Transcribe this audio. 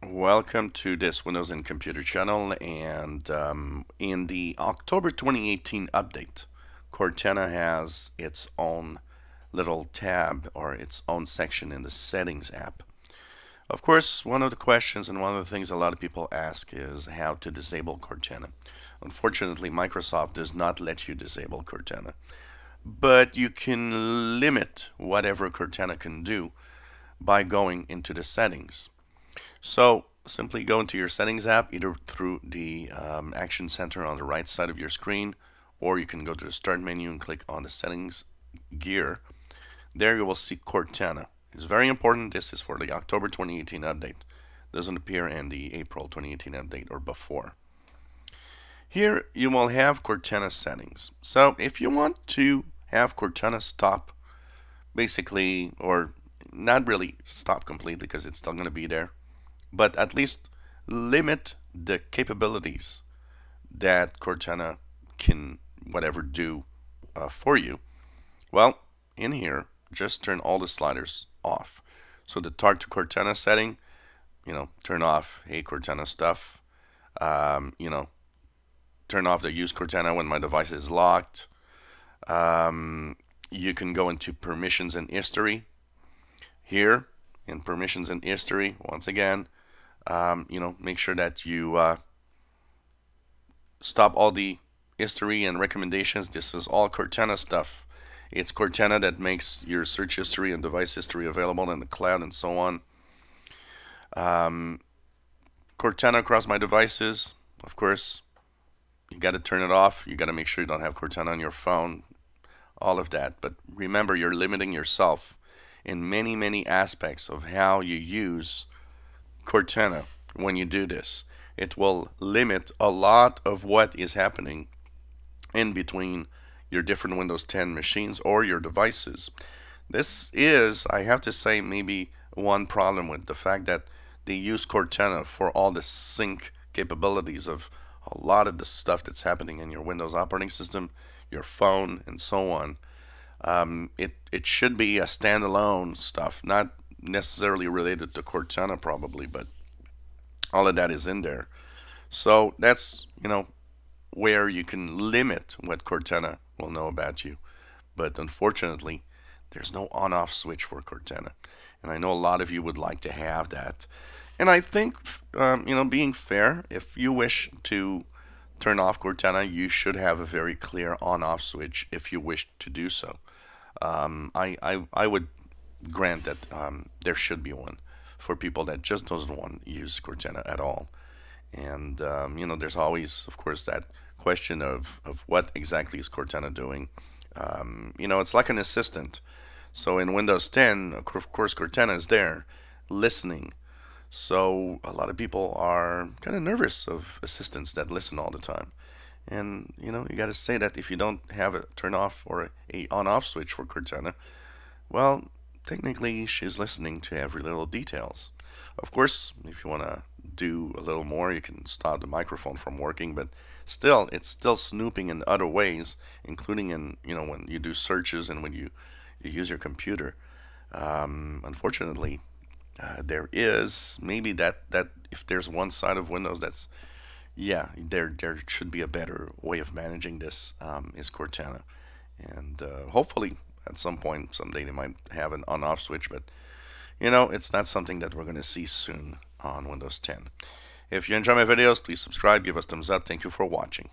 Welcome to this Windows and Computer channel, and in the October 2018 update, Cortana has its own little tab or its own section in the Settings app. Of course, one of the questions and one of the things a lot of people ask is how to disable Cortana. Unfortunately, Microsoft does not let you disable Cortana, but you can limit whatever Cortana can do by going into the settings. So simply go into your Settings app, either through the Action Center on the right side of your screen, or you can go to the Start menu and click on the Settings gear. There you will see Cortana. It's very important. This is for the October 2018 update. Doesn't appear in the April 2018 update or before. Here you will have Cortana Settings. So if you want to have Cortana stop, basically, or not really stop completely because it's still going to be there, but at least limit the capabilities that Cortana can whatever do for you. Well, in here, just turn all the sliders off. So the Talk to Cortana setting, turn off Hey Cortana stuff. Turn off the Use Cortana when my device is locked. You can go into Permissions and History. Here, in Permissions and History, once again, make sure that you stop all the history and recommendations. This is all Cortana stuff. It's Cortana that makes your search history and device history available in the cloud and so on. Cortana across my devices, of course, you got to turn it off. You got to make sure you don't have Cortana on your phone, all of that. But remember, you're limiting yourself in many, many aspects of how you use Cortana when you do this. It will limit a lot of what is happening in between your different Windows 10 machines or your devices. This is, I have to say, maybe one problem with the fact that they use Cortana for all the sync capabilities of a lot of the stuff that's happening in your Windows operating system, your phone, and so on. It should be a standalone stuff, not necessarily related to Cortana probably, but all of that is in there. So that's, where you can limit what Cortana will know about you. But unfortunately, there's no on-off switch for Cortana. And I know a lot of you would like to have that. And I think, being fair, if you wish to turn off Cortana, you should have a very clear on-off switch if you wish to do so. I would grant that there should be one for people that just doesn't want to use Cortana at all. And, there's always, of course, that question of what exactly is Cortana doing. It's like an assistant. So in Windows 10, of course, Cortana is there listening. So a lot of people are kind of nervous of assistants that listen all the time. And, you got to say that if you don't have a turn off or a on-off switch for Cortana, well, technically she's listening to every little details. Of course, if you want to do a little more, you can stop the microphone from working, but still, it's still snooping in other ways, including in, when you do searches and when you use your computer. Unfortunately, there is maybe that if there's one side of Windows that's, yeah, there should be a better way of managing this, is Cortana. And hopefully at some point someday they might have an on-off switch, but it's not something that we're going to see soon on Windows 10. If you enjoy my videos, please subscribe, give us thumbs up. Thank you for watching.